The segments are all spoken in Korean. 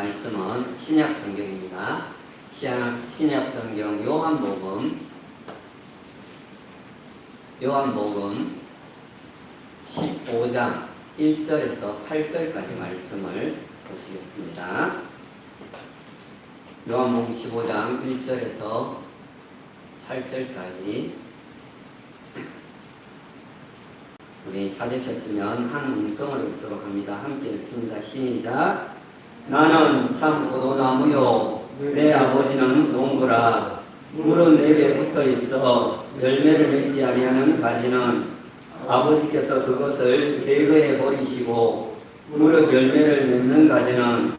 말씀은 신약 성경입니다. 신약 성경 요한복음 15장 1절에서 8절까지 말씀을 보시겠습니다. 요한복음 15장 1절에서 8절까지 우리 찾으셨으면 한 음성을 읽도록 합니다. 함께 읽습니다. 시작. 나는 참 포도나무요 내 아버지는 농부라. 물은 내게 붙어 있어 열매를 맺지 아니하는 가지는 아버지께서 그것을 제거해 버리시고 무릇 열매를 맺는 가지는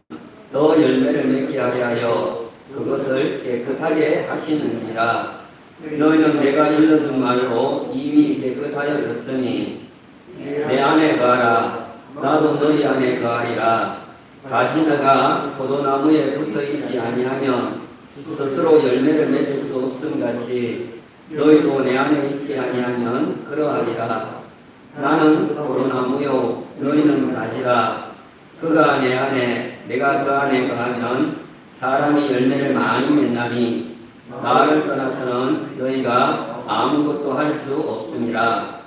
더 열매를 맺게 하려 하여 그것을 깨끗하게 하시느니라. 너희는 내가 일러준 말로 이미 깨끗하여졌으니 내 안에 거하라. 나도 너희 안에 거하리라. 가지가 포도나무에 붙어있지 아니하면 스스로 열매를 맺을 수 없음같이 너희도 내 안에 있지 아니하면 그러하리라. 나는 포도나무요 너희는 가지라. 그가 내 안에 내가 그 안에 거하면 사람이 열매를 많이 맺나니 나를 떠나서는 너희가 아무것도 할 수 없음이라.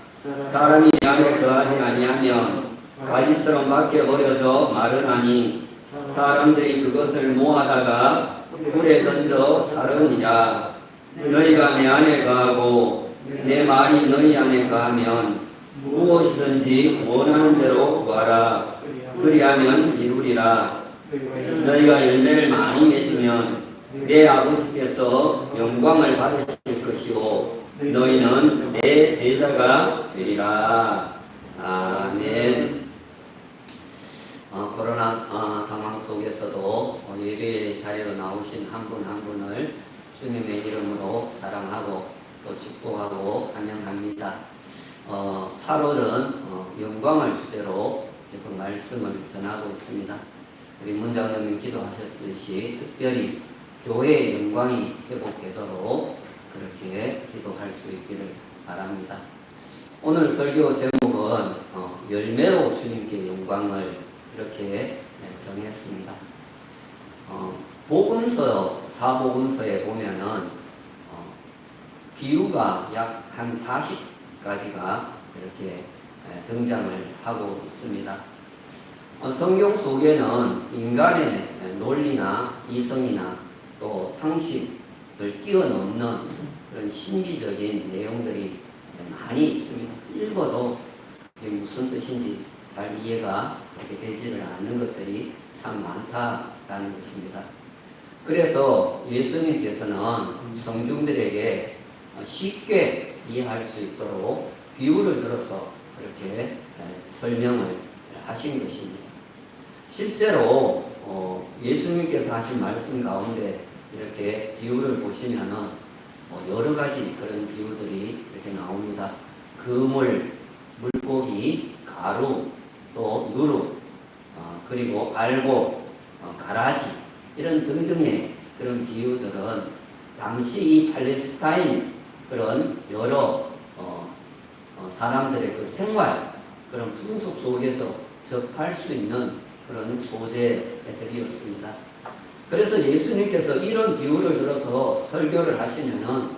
사람이 내 안에 거하지 아니하면 가지처럼 밖에 버려져 마르나니 사람들이 그것을 모아다가 불에 던져 사르니라. 너희가 내 안에 거하고 내 말이 너희 안에 거하면 무엇이든지 원하는 대로 구하라. 그리하면 이루리라. 너희가 열매를 많이 맺으면 내 아버지께서 영광을 받으실 것이고 너희는 내 제자가 되리라. 아멘. 코로나 상황 속에서도 예배의 자리로 나오신 한 분 한 분을 주님의 이름으로 사랑하고 또 축복하고 환영합니다. 8월은 영광을 주제로 계속 말씀을 전하고 있습니다. 우리 문장님 기도하셨듯이 특별히 교회의 영광이 회복되도록 그렇게 기도할 수 있기를 바랍니다. 오늘 설교 제목은 열매로 주님께 영광을 이렇게 정했습니다. 복음서, 사복음서에 보면은 비유가 약 한 40가지가 이렇게 등장을 하고 있습니다. 성경 속에는 인간의 논리나 이성이나 또 상식을 뛰어넘는 그런 신비적인 내용들이 많이 있습니다. 읽어도 이게 무슨 뜻인지 잘 이해가 되지를 않는 것들이 참 많다라는 것입니다. 그래서 예수님께서는 성중들에게 쉽게 이해할 수 있도록 비유를 들어서 그렇게 설명을 하신 것입니다. 실제로 예수님께서 하신 말씀 가운데 이렇게 비유를 보시면은 여러 가지 그런 비유들이 이렇게 나옵니다. 그물, 물고기, 가루, 또 누룩, 그리고 알곡, 가라지 이런 등등의 그런 비유들은 당시 이 팔레스타인 그런 여러 사람들의 그 생활 그런 풍속 속에서 접할 수 있는 그런 소재들이었습니다. 그래서 예수님께서 이런 비유를 들어서 설교를 하시면은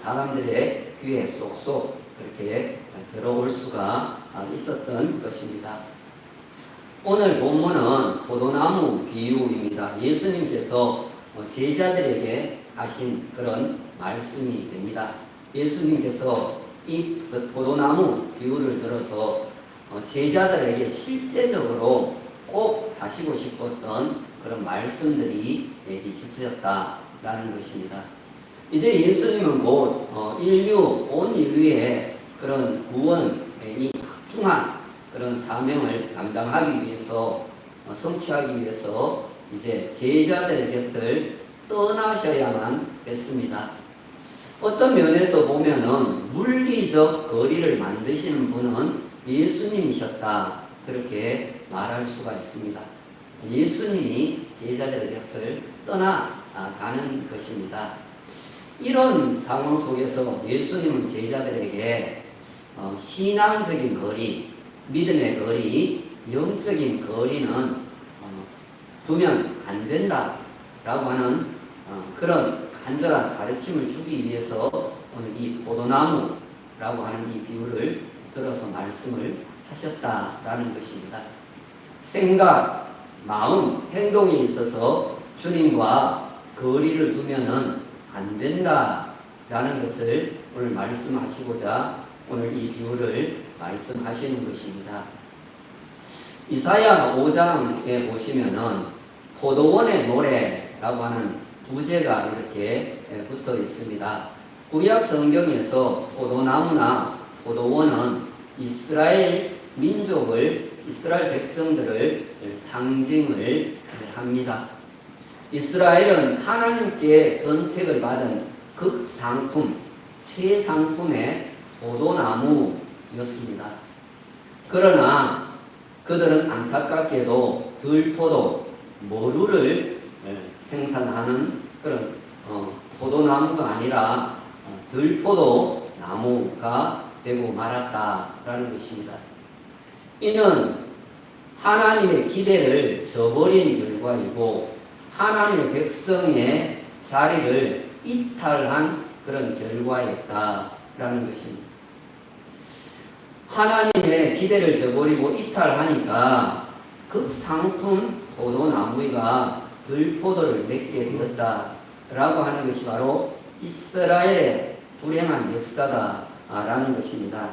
사람들의 귀에 쏙쏙 그렇게 들어올 수가 있었던 것입니다. 오늘 본문은 포도나무 비유입니다. 예수님께서 제자들에게 하신 그런 말씀이 됩니다. 예수님께서 이 포도나무 비유를 들어서 제자들에게 실제적으로 꼭 하시고 싶었던 그런 말씀들이 있으셨다라는 것입니다. 이제 예수님은 곧 온 인류의 그런 구원의 확증한 그런 사명을 감당하기 위해서 성취하기 위해서 이제 제자들의 곁을 떠나셔야만 했습니다. 어떤 면에서 보면은 물리적 거리를 만드시는 분은 예수님이셨다 그렇게 말할 수가 있습니다. 예수님이 제자들의 곁을 떠나가는 것입니다. 이런 상황 속에서 예수님은 제자들에게 신앙적인 거리, 믿음의 거리, 영적인 거리는 두면 안 된다라고 하는 그런 간절한 가르침을 주기 위해서 오늘 이 포도나무라고 하는 이 비유를 들어서 말씀을 하셨다라는 것입니다. 생각, 마음, 행동에 있어서 주님과 거리를 두면은 안 된다라는 것을 오늘 말씀하시고자 오늘 이 비유를 말씀하시는 것입니다. 이사야 5장에 보시면은 포도원의 노래라고 하는 부제가 이렇게 붙어 있습니다. 구약 성경에서 포도나무나 포도원은 이스라엘 민족을, 이스라엘 백성들을 상징을 합니다. 이스라엘은 하나님께 선택을 받은 극상품, 최상품의 포도나무였습니다. 그러나 그들은 안타깝게도 들포도, 머루를 생산하는 그런 포도나무가 아니라 들포도 나무가 되고 말았다라는 것입니다. 이는 하나님의 기대를 저버린 결과이고 하나님의 백성의 자리를 이탈한 그런 결과였다라는 것입니다. 하나님의 기대를 저버리고 이탈하니까 그 상품 포도나무가 들포도를 맺게 되었다라고 하는 것이 바로 이스라엘의 불행한 역사다라는 것입니다.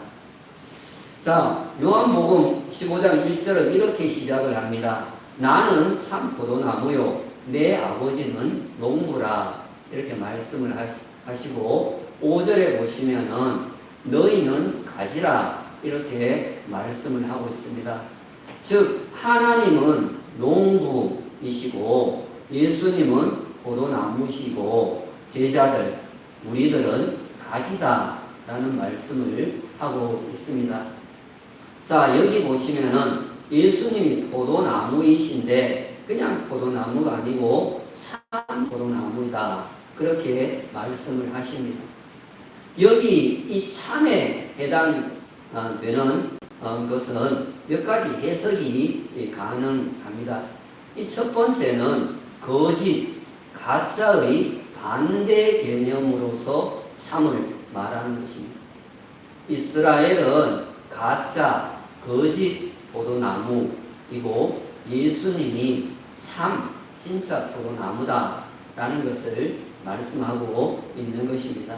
자, 요한복음 15장 1절은 이렇게 시작을 합니다. 나는 참 포도나무요 내 아버지는 농부라 이렇게 말씀을 하시고 5절에 보시면은 너희는 가지라 이렇게 말씀을 하고 있습니다. 즉 하나님은 농부이시고 예수님은 포도나무시고 제자들 우리들은 가지다라는 말씀을 하고 있습니다. 자, 여기 보시면은 예수님이 포도나무이신데 그냥 포도나무가 아니고 참 포도나무이다 그렇게 말씀을 하십니다. 여기 이 참에 해당되는 것은 몇 가지 해석이 가능합니다. 이 첫 번째는 거짓, 가짜의 반대 개념으로서 참을 말하는 것입니다. 이스라엘은 가짜, 거짓 포도나무이고 예수님이 참, 진짜 포도나무다라는 것을 말씀하고 있는 것입니다.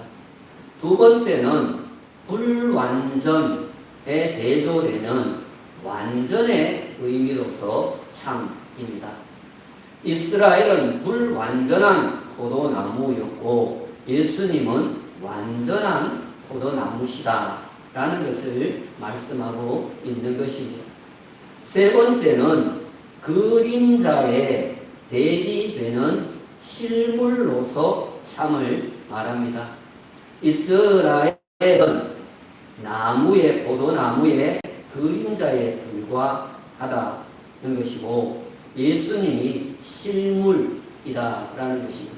두 번째는 불완전에 대조되는 완전의 의미로서 참입니다. 이스라엘은 불완전한 포도나무였고 예수님은 완전한 포도나무시다라는 것을 말씀하고 있는 것입니다. 세 번째는 그림자에 대비되는 실물로서 참을 말합니다. 이스라엘은 나무의 포도나무의 그림자에 불과하다는 것이고 예수님이 실물이다라는 것입니다.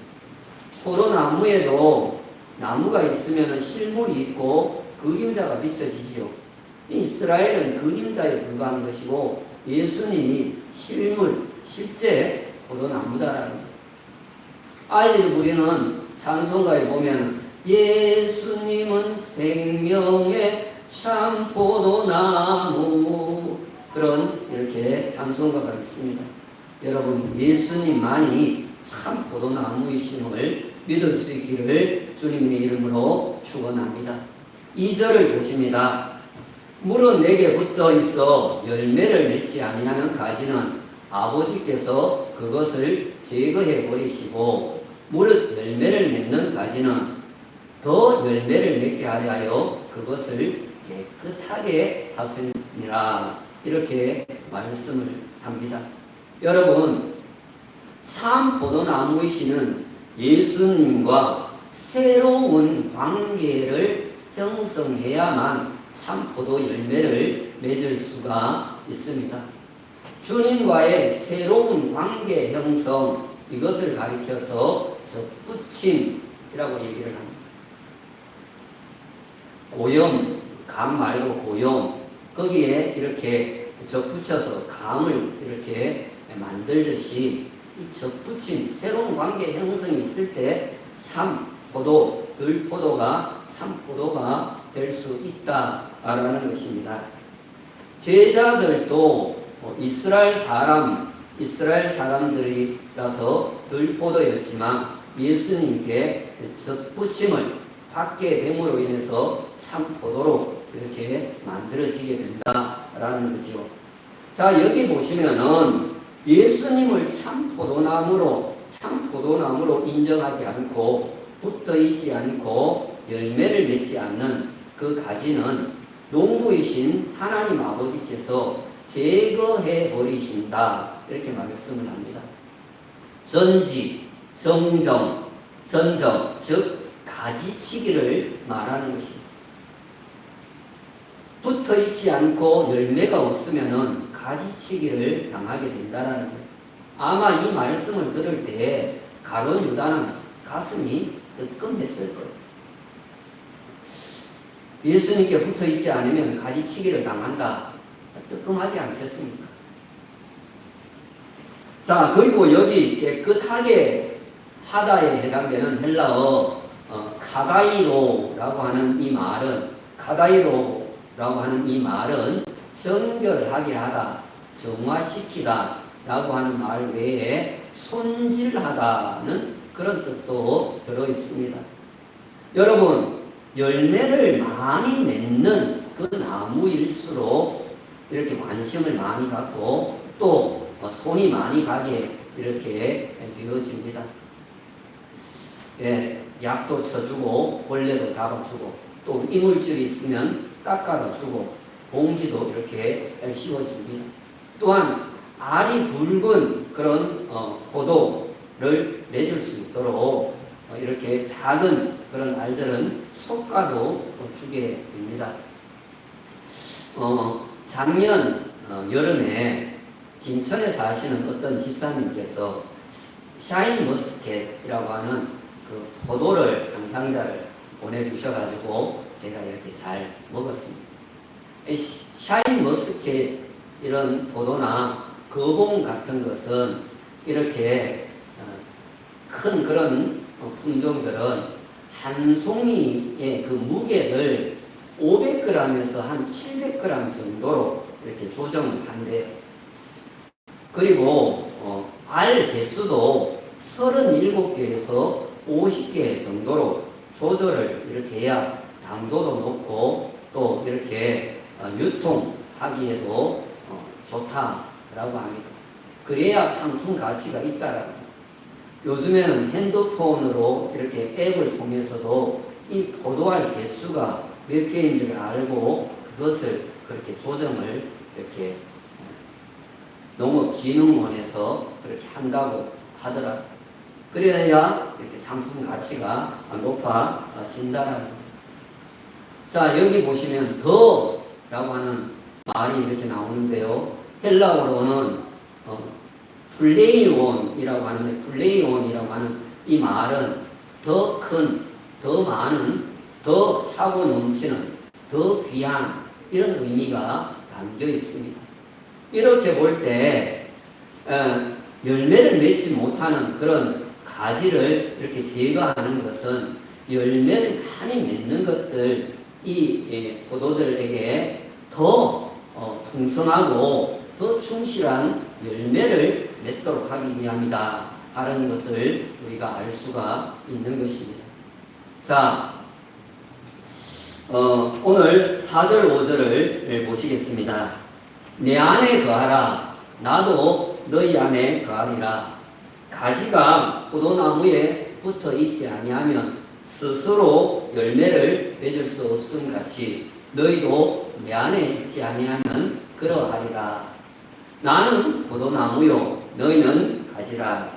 포도나무에도 나무가 있으면 실물이 있고 그림자가 비춰지지요. 이스라엘은 그림자에 불과한 것이고 예수님이 실물, 실제 포도나무다라는 거예요. 아이들이 부리는 찬송가에 보면 예수님은 생명의 참 포도나무 그런 이렇게 찬송가가 있습니다. 여러분 예수님만이 참 포도나무이심을 믿을 수 있기를 주님의 이름으로 축원합니다. 2절을 보십니다. 물은 내게 붙어 있어 열매를 맺지 아니하는 가지는 아버지께서 그것을 제거해 버리시고 무릇 열매를 맺는 가지는 더 열매를 맺게 하려 그것을 깨끗하게 하시니라 이렇게 말씀을 합니다. 여러분 참 포도나무이시는 예수님과 새로운 관계를 형성해야만 참 포도 열매를 맺을 수가 있습니다. 주님과의 새로운 관계 형성 이것을 가리켜서 접붙임이라고 얘기를 합니다. 고염, 감 말고 고염 거기에 이렇게 접붙여서 감을 이렇게 만들듯이 이 접붙임, 새로운 관계 형성이 있을 때 참 포도, 들포도가 참 포도가 될 수 있다라는 것입니다. 제자들도 이스라엘 사람들이라서 들포도였지만 예수님께 접붙임을 받게 됨으로 인해서 참 포도로 이렇게 만들어지게 된다라는 거죠. 자, 여기 보시면은 예수님을 참 포도나무로 인정하지 않고 붙어 있지 않고 열매를 맺지 않는 그 가지는 농부이신 하나님 아버지께서 제거해 버리신다, 이렇게 말씀을 합니다. 전지, 전정, 즉 가지치기를 말하는 것입니다. 붙어 있지 않고 열매가 없으면은 가지치기를 당하게 된다는 거예요. 아마 이 말씀을 들을 때 가룟 유다는 가슴이 뜨끔했을 거예요. 예수님께 붙어 있지 않으면 가지치기를 당한다. 뜨끔하지 않겠습니까? 자, 그리고 여기 깨끗하게 하다에 해당되는 헬라어 카다이로라고 하는 이 말은 정결하게 하다, 정화시키다 라고 하는 말 외에 손질하다는 그런 뜻도 들어있습니다. 여러분, 열매를 많이 맺는 그 나무일수록 이렇게 관심을 많이 갖고 또 손이 많이 가게 이렇게 되어집니다. 예, 약도 쳐주고 벌레도 잡아주고 또 이물질이 있으면 깎아다 주고 봉지도 이렇게 씌워줍니다. 또한 알이 굵은 그런 포도를 맺을 수 있도록 이렇게 작은 그런 알들은 솎아도 주게 됩니다. 작년 여름에 김천에 사시는 어떤 집사님께서 샤인머스켓이라고 하는 그 포도를 한 상자를 보내주셔가지고 제가 이렇게 잘 먹었습니다. 샤인머스켓 이런 포도나 거봉 같은 것은 이렇게 큰 그런 품종들은 한 송이의 그 무게를 500g에서 한 700g 정도로 이렇게 조정을 한대요. 그리고 알 개수도 37개에서 50개 정도로 조절을 이렇게 해야 당도도 높고 또 이렇게 유통하기에도 좋다라고 합니다. 그래야 상품 가치가 있다라고 합니다. 요즘에는 핸드폰으로 이렇게 앱을 통해서도 이 포도알 개수가 몇 개인지를 알고 그것을 그렇게 조정을 이렇게 농업진흥원에서 그렇게 한다고 하더라. 그래야 이렇게 상품 가치가 높아진다는 거예요. 자, 여기 보시면 더라고 하는 말이 이렇게 나오는데요. 헬라어로는 플레이온이라고 하는데, 플레이온이라고 하는 이 말은 더 큰, 더 많은, 더 차고 넘치는, 더 귀한 이런 의미가 담겨 있습니다. 이렇게 볼 때 열매를 맺지 못하는 그런 가지를 이렇게 제거하는 것은 열매를 많이 맺는 것들, 이 포도들에게 더 풍성하고 더 충실한 열매를 맺도록 하기 위함이다 하는 것을 우리가 알 수가 있는 것입니다. 자, 오늘 4절 5절을 보시겠습니다. 내 안에 거하라, 나도 너희 안에 거하리라. 가지가 포도나무에 붙어 있지 아니하면 스스로 열매를 맺을 수 없음 같이 너희도 내 안에 있지 아니하면 그러하리라. 나는 포도나무요 너희는 가지라.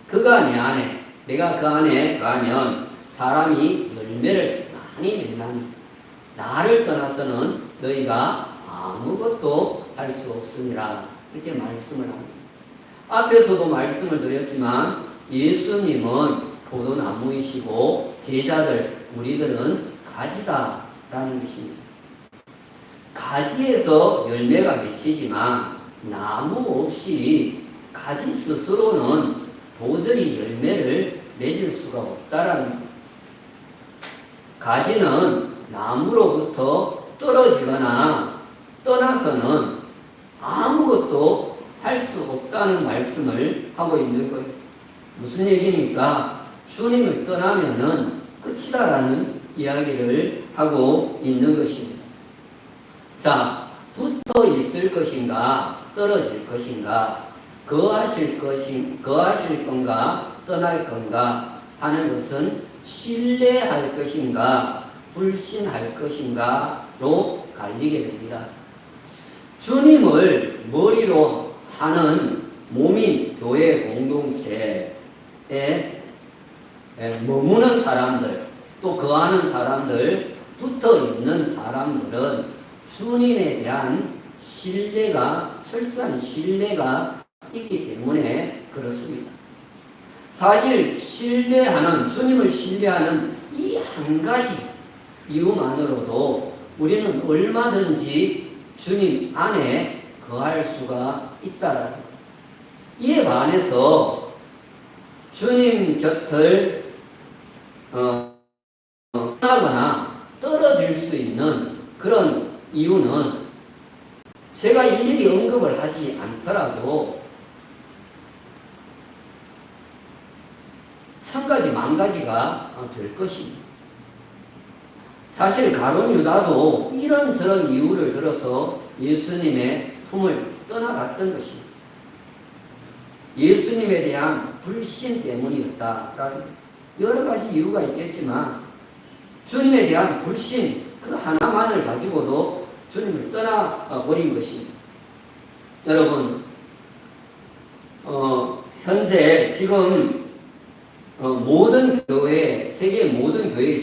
그가 내 안에 내가 그 안에 거하면 사람이 열매를 많이 맺나니 나를 떠나서는 너희가 아무것도 할 수 없으니라. 이렇게 말씀을 합니다. 앞에서도 말씀을 드렸지만 예수님은 포도나무이시고 제자들, 우리들은 가지다라는 것입니다. 가지에서 열매가 맺히지만 나무 없이 가지 스스로는 도저히 열매를 맺을 수가 없다라는 겁니다. 가지는 나무로부터 떨어지거나 떠나서는 아무것도 할 수 없다는 말씀을 하고 있는 거예요. 무슨 얘기입니까? 주님을 떠나면은 끝이다라는 이야기를 하고 있는 것입니다. 자, 붙어 있을 것인가, 떨어질 것인가, 거하실 건가, 떠날 건가 하는 것은 신뢰할 것인가, 불신할 것인가로 갈리게 됩니다. 주님을 머리로 하는 몸인 교회 공동체에 머무는 사람들, 또 거하는 사람들, 붙어 있는 사람들은 주님에 대한 신뢰가, 철저한 신뢰가 있기 때문에 그렇습니다. 사실 주님을 신뢰하는 이 한 가지 이유만으로도 우리는 얼마든지 주님 안에 거할 수가 있다라는 것. 이에 반해서 주님 곁을 떠나거나 떨어질 수 있는 그런 이유는 제가 일일이 언급을 하지 않더라도 천 가지 만 가지가 될 것입니다. 사실 가룟 유다도 이런저런 이유를 들어서 예수님의 품을 떠나갔던 것입니다. 예수님에 대한 불신 때문이었다라는 여러 가지 이유가 있겠지만 주님에 대한 불신 그 하나만을 가지고도 주님을 떠나버린 것입니다. 여러분, 현재 지금 모든 교회, 세계 모든 교회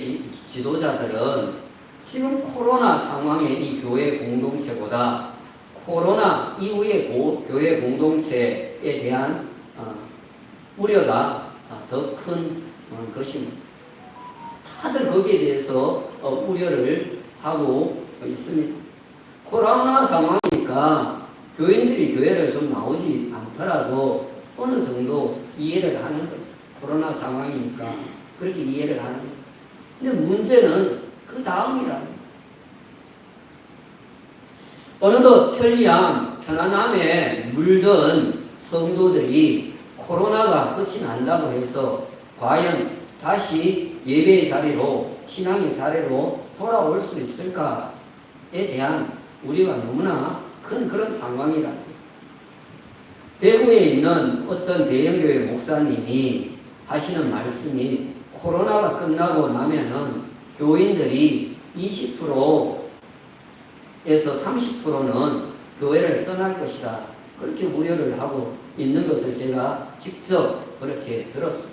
지도자들은 지금 코로나 상황의 이 교회 공동체보다 코로나 이후의 교회 공동체에 대한 우려가 더 큰 것입니다. 다들 거기에 대해서 우려를 하고 있습니다. 코로나 상황이니까 교인들이 교회를 좀 나오지 않더라도 어느 정도 이해를 하는 거예요. 코로나 상황이니까 그렇게 이해를 하는 거예요. 근데 문제는 그 다음이라는 거예요. 어느덧 편안함에 물든 성도들이 코로나가 끝이 난다고 해서 과연 다시 예배의 자리로, 신앙의 자리로 돌아올 수 있을까에 대한 우리가 너무나 큰 그런 상황이라는 거예요. 대구에 있는 어떤 대형교회 목사님이 하시는 말씀이 코로나가 끝나고 나면은 교인들이 20%에서 30%는 교회를 떠날 것이다. 그렇게 우려를 하고 있는 것을 제가 직접 그렇게 들었습니다.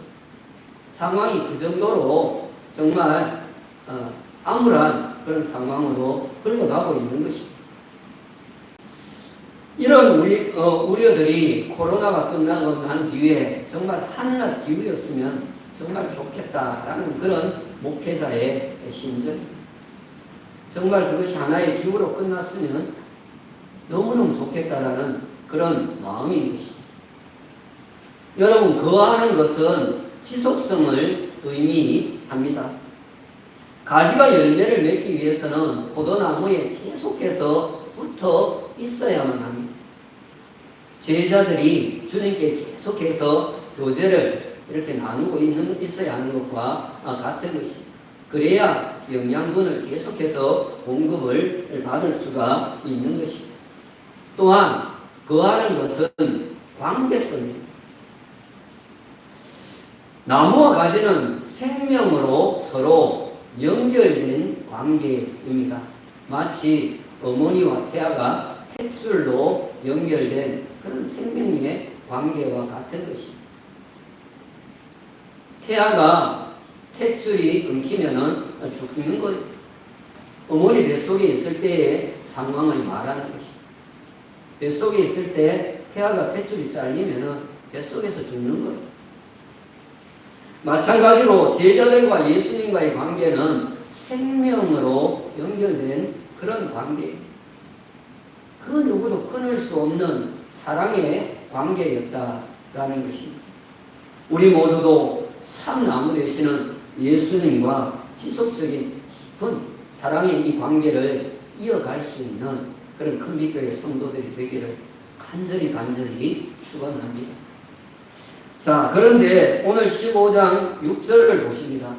상황이 그 정도로 정말 암울한 그런 상황으로 흘러가고 있는 것입니다. 이런 우려들이 코로나가 끝나고 난 뒤에 정말 한낱 기후였으면 정말 좋겠다라는 그런 목회자의 심정. 정말 그것이 하나의 기후로 끝났으면 너무너무 좋겠다라는 그런 마음인 것입니다. 여러분, 거하는 것은 지속성을 의미합니다. 가지가 열매를 맺기 위해서는 포도나무에 계속해서 붙어 있어야만 합니다. 제자들이 주님께 계속해서 교제를 이렇게 나누고 있어야 하는 것과 같은 것입니다. 그래야 영양분을 계속해서 공급을 받을 수가 있는 것입니다. 또한 거하는 것은 관계성입니다. 나무와 가지는 생명으로 서로 연결된 관계입니다. 마치 어머니와 태아가 탯줄로 연결된 그런 생명의 관계와 같은 것입니다. 태아가 탯줄이 끊기면은 죽는 것, 어머니 뱃속에 있을 때의 상황을 말하는 것입니다. 뱃속에 있을 때 태아가 탯줄이 잘리면은 뱃속에서 죽는 것. 마찬가지로 제자들과 예수님과의 관계는 생명으로 연결된 그런 관계입니다. 그 누구도 끊을 수 없는 사랑의 관계였다라는 것입니다. 우리 모두도 참나무 되시는 예수님과 지속적인 깊은 사랑의 이 관계를 이어갈 수 있는 그런 큰 믿교의 성도들이 되기를 간절히 축원합니다. 자, 그런데 오늘 15장 6절을 보십니다.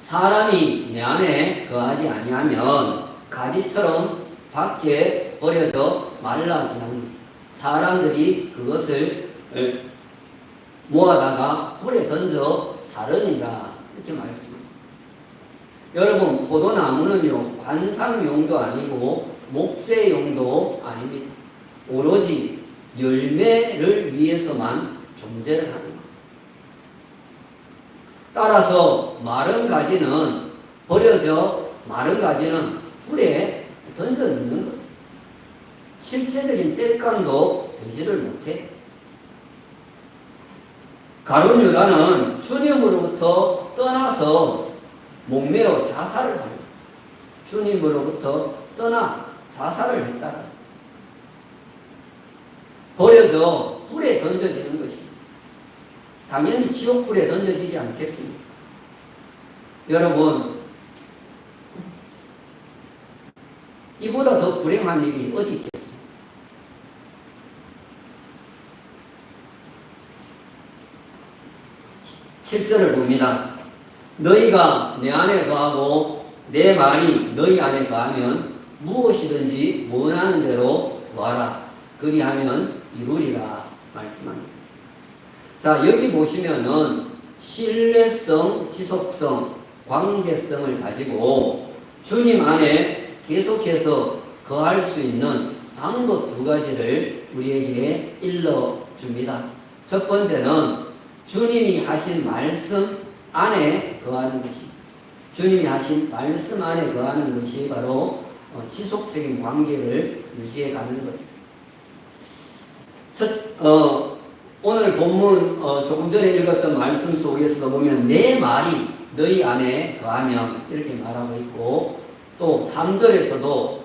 사람이 내 안에 거하지 아니하면 가지처럼 밖에 버려져 말라지나니 사람들이 그것을 모아다가 불에 던져 사르니라. 이렇게 말씀합니다. 여러분, 포도나무는요 관상용도 아니고 목재용도 아닙니다. 오로지 열매를 위해서만 존재를 하는 것. 따라서 마른 가지는 마른 가지는 불에 던져 넣는 것. 실제적인 땔감도 되지를 못해. 가룟 유다는 주님으로부터 떠나서 목매어 자살을 합니다. 주님으로부터 떠나 자살을 했다. 버려져 불에 던져지는 것입니다. 당연히 지옥불에 던져지지 않겠습니까? 여러분, 이보다 더 불행한 일이 어디 있겠습니까? (7절을) 봅니다. 너희가 내 안에 거하고 내 말이 너희 안에 거하면 무엇이든지 원하는 대로 구하라. 그리하면 이루리라 말씀합니다. 자, 여기 보시면은 신뢰성, 지속성, 관계성을 가지고 주님 안에 계속해서 거할 수 있는 방법 2가지를 우리에게 일러줍니다. 첫 번째는 주님이 하신 말씀 안에 거하는 것이, 주님이 하신 말씀 안에 거하는 것이 바로 지속적인 관계를 유지해 가는 것. 오늘 본문 조금 전에 읽었던 말씀 속에서도 보면 내 말이 너희 안에 거하면 이렇게 말하고 있고, 또 3절에서도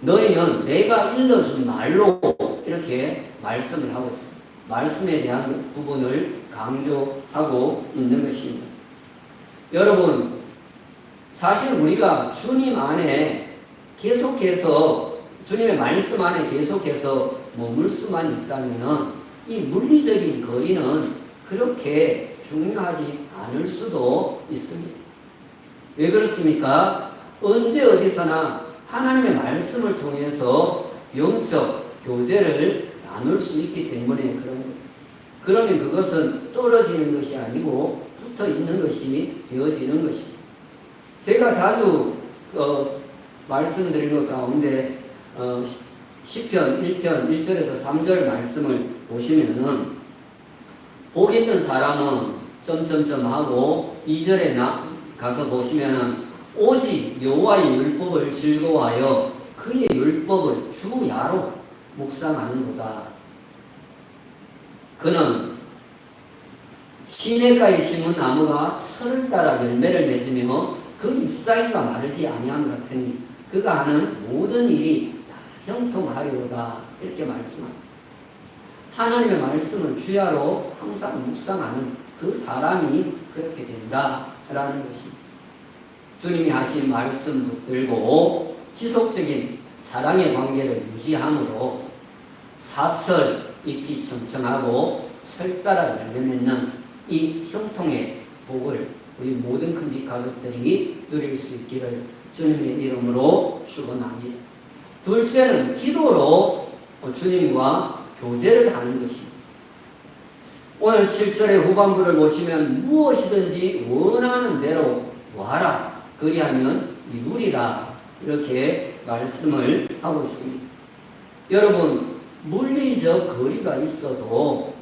너희는 내가 일러준 말로 이렇게 말씀을 하고 있습니다. 말씀에 대한 부분을 강조하고 있는 것입니다. 여러분, 사실 우리가 주님 안에 계속해서, 주님의 말씀 안에 계속해서 머물 수만 있다면 이 물리적인 거리는 그렇게 중요하지 않을 수도 있습니다. 왜 그렇습니까? 언제 어디서나 하나님의 말씀을 통해서 영적 교제를 나눌 수 있기 때문에 그런 거예요. 그러면 그것은 떨어지는 것이 아니고 붙어 있는 것이 되어지는 것입니다. 제가 자주 말씀드린 것 가운데 시편 1편 1절에서 3절 말씀을 보시면은 복 있는 사람은 점점점 하고 2절에 가서 보시면은 오직 여호와의 율법을 즐거워하여 그의 율법을 주야로 묵상하는도다. 그는 시냇가에 심은 나무가 철을 따라 열매를 맺으며 그 잎사귀가 마르지 아니함 같으니 그가 하는 모든 일이 다 형통하리로다. 이렇게 말씀합니다. 하나님의 말씀을 주야로 항상 묵상하는 그 사람이 그렇게 된다라는 것입니다. 주님이 하신 말씀 붙들고 지속적인 사랑의 관계를 유지함으로 사철 잎이 청청하고 철 따라 열매 맺는 이 형통의 복을 우리 모든 큰 빛 가족들이 누릴 수 있기를 주님의 이름으로 축원합니다. 둘째는 기도로 주님과 교제를 하는 것입니다. 오늘 7절의 후반부를 보시면 무엇이든지 원하는 대로 구하라. 그리하면 이루리라. 이렇게 말씀을 하고 있습니다. 여러분, 물리적 거리가 있어도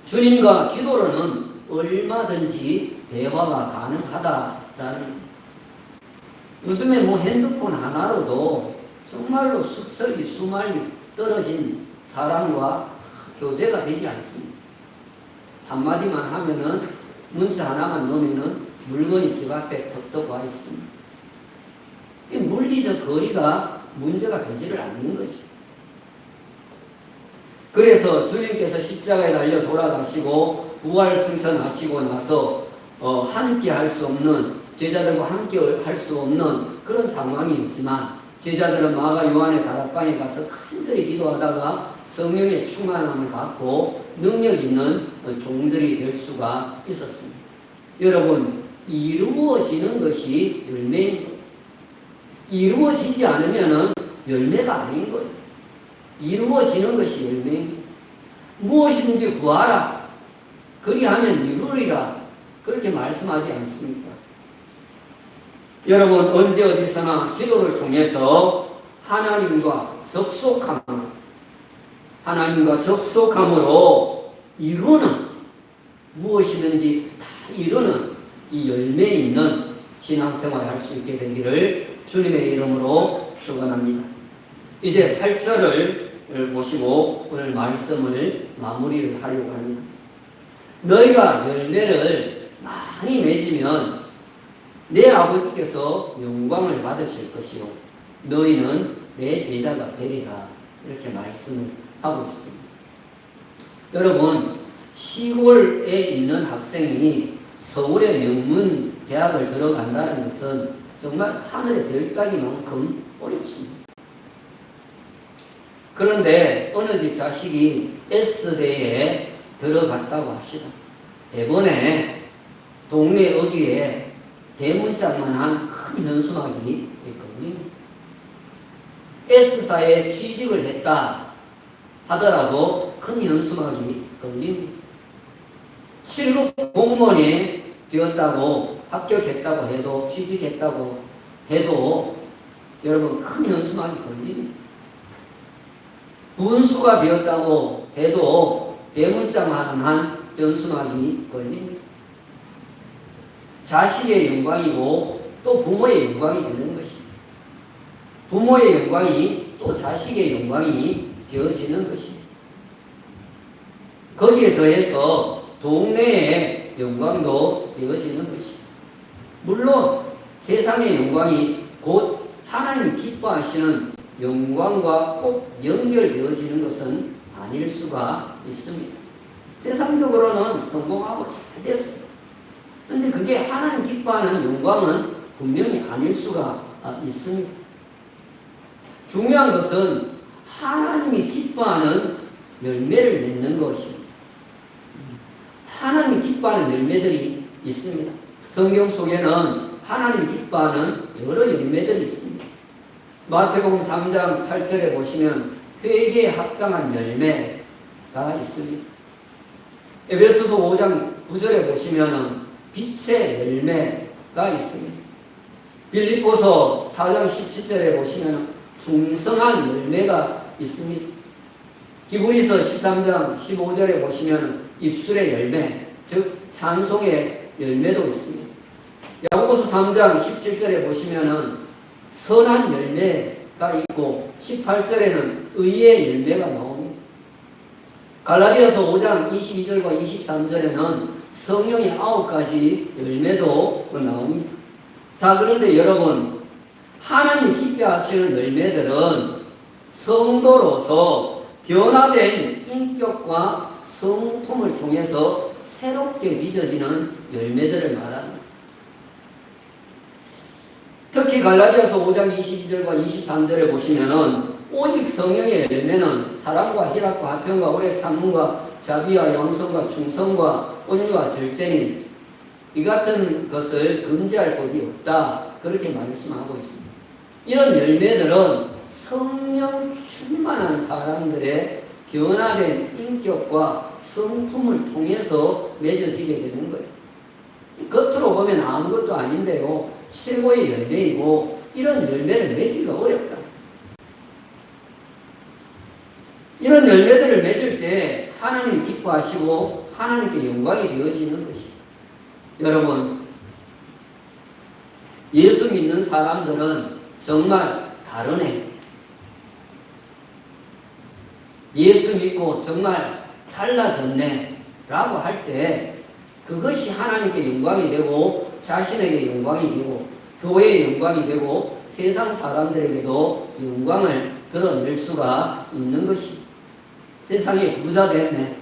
주님과 기도로는 얼마든지 대화가 가능하다라는, 요즘에 핸드폰 하나로도 정말로 수천리 수만리 떨어진 사람과 교제가 되지 않습니다. 한마디만 하면은, 문자 하나만 넣으면은 물건이 집 앞에 턱턱 와 있습니다. 이 물리적 거리가 문제가 되지를 않는 거죠. 그래서 주님께서 십자가에 달려 돌아가시고 부활 승천하시고 나서 함께 할 수 없는, 제자들과 함께 할 수 없는 그런 상황이었지만 제자들은 마가 요한의 다락방에 가서 간절히 기도하다가 성령의 충만함을 받고 능력 있는 종들이 될 수가 있었습니다. 여러분, 이루어지는 것이 열매인 거예요. 이루어지지 않으면 열매가 아닌 거예요. 이루어지는 것이 열매인 거예요. 무엇이든지 구하라, 그리하면 이루리라, 그렇게 말씀하지 않습니까? 여러분, 언제 어디서나 기도를 통해서 하나님과 접속함으로 이루는, 무엇이든지 다 이루는 이 열매 있는 신앙생활을 할 수 있게 되기를 주님의 이름으로 축원합니다. 이제 8절을 보시고 오늘 말씀을 마무리를 하려고 합니다. 너희가 열매를 많이 맺으면 내 아버지께서 영광을 받으실 것이요 너희는 내 제자가 되리라, 이렇게 말씀을 하고 있습니다. 여러분, 시골에 있는 학생이 서울의 명문 대학을 들어간다는 것은 정말 하늘의 별 따기만큼 어렵습니다. 그런데 어느 집 자식이 S대에 들어갔다고 합시다. 대번에 동네 어귀에 대문짝만한 큰 현수막이 있거든요. S사에 취직을 했다 하더라도 큰 현수막이 걸립니다. 7급 공무원이 되었다고, 합격했다고 해도, 취직했다고 해도 여러분 큰 현수막이 걸립니다. 군수가 되었다고 해도 대문짝만한 현수막이 걸립니다. 자식의 영광이고 또 부모의 영광이 되는 것입니다. 부모의 영광이 또 자식의 영광이 되어지는 것입니다. 거기에 더해서 동네의 영광도 되어지는 것입니다. 물론 세상의 영광이 곧 하나님이 기뻐하시는 영광과 꼭 연결되어지는 것은 아닐 수가 있습니다. 세상적으로는 성공하고 잘 됐어요. 그런데 그게 하나님 기뻐하는 영광은 분명히 아닐 수가 있습니다. 중요한 것은 하나님이 기뻐하는 열매를 맺는 것입니다. 하나님이 기뻐하는 열매들이 있습니다. 성경 속에는 하나님이 기뻐하는 여러 열매들이 있습니다. 마태복음 3장 8절에 보시면 회개에 합당한 열매가 있습니다. 에베소서 5장 9절에 보시면 빛의 열매가 있습니다. 빌립보서 4장 17절에 보시면 풍성한 열매가 있습니다. 히브리서 13장 15절에 보시면 입술의 열매, 즉 찬송의 열매도 있습니다. 야고보서 3장 17절에 보시면 선한 열매가 있고 18절에는 의의 열매가 나옵니다. 갈라디아서 5장 22절과 23절에는 성령의 9가지 열매도 나옵니다. 자, 그런데 여러분, 하나님이 기뻐하시는 열매들은 성도로서 변화된 인격과 성품을 통해서 새롭게 빚어지는 열매들을 말합니다. 특히 갈라디아서 5장 22절과 23절에 보시면은 오직 성령의 열매는 사랑과 희락과 화평과 오래 참음과 자비와 양선과 충성과 온유와 절제니 이 같은 것을 금지할 법이 없다, 그렇게 말씀하고 있습니다. 이런 열매들은 성령 충만한 사람들의 변화된 인격과 성품을 통해서 맺어지게 되는 거예요. 겉으로 보면 아무것도 아닌데요, 최고의 열매이고 이런 열매를 맺기가 어렵다. 이런 열매들을 맺을 때 하나님이 기뻐하시고 하나님께 영광이 되어지는 것입니다. 여러분, 예수 믿는 사람들은 정말 다르네. 예수 믿고 정말 달라졌네 라고 할 때 그것이 하나님께 영광이 되고 자신에게 영광이 되고 교회의 영광이 되고 세상 사람들에게도 영광을 드러낼 수가 있는 것입니다. 세상에 부자 됐네.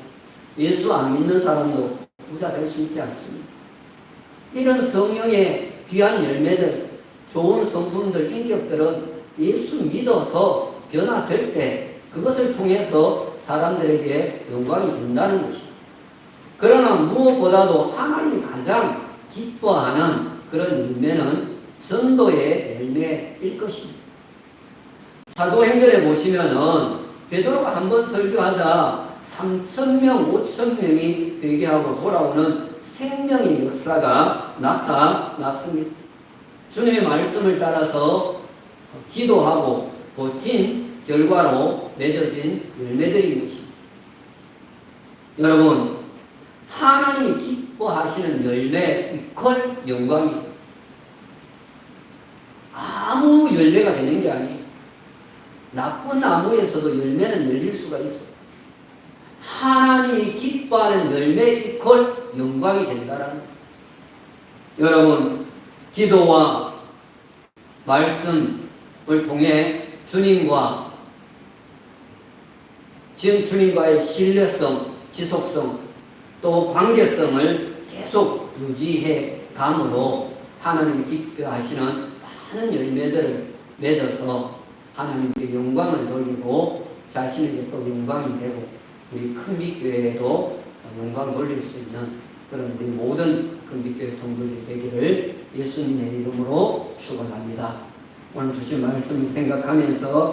예수 안 믿는 사람도 부자 될 수 있지 않습니다. 이런 성령의 귀한 열매들, 좋은 성품들, 인격들은 예수 믿어서 변화될 때 그것을 통해서 사람들에게 영광이 된다는 것입니다. 그러나 무엇보다도 하나님이 가장 기뻐하는 그런 열매는 전도의 열매일 것입니다. 사도행전에 보시면은 베드로가 한번 설교하자 3,000명, 5,000명이 회개하고 돌아오는 생명의 역사가 나타났습니다. 주님의 말씀을 따라서 기도하고 버틴 결과로 맺어진 열매들인 것입니다. 여러분, 하나님이 기뻐하시는 열매 이퀄 영광이 아무 열매가 되는 게 아니에요. 나쁜 나무에서도 열매는 열릴 수가 있어요. 하나님이 기뻐하는 열매 이퀄 영광이 된다라는 거예요. 여러분, 기도와 말씀을 통해 주님과 주님과의 신뢰성, 지속성, 또 관계성을 계속 유지해 감으로 하나님이 기뻐하시는 많은 열매들을 맺어서 하나님께 영광을 돌리고 자신에게 또 영광이 되고 우리 큰빛교회에도 영광 돌릴 수 있는 그런 우리 모든 큰빛교회 성도들이 되기를 예수님의 이름으로 축원합니다. 오늘 주신 말씀을 생각하면서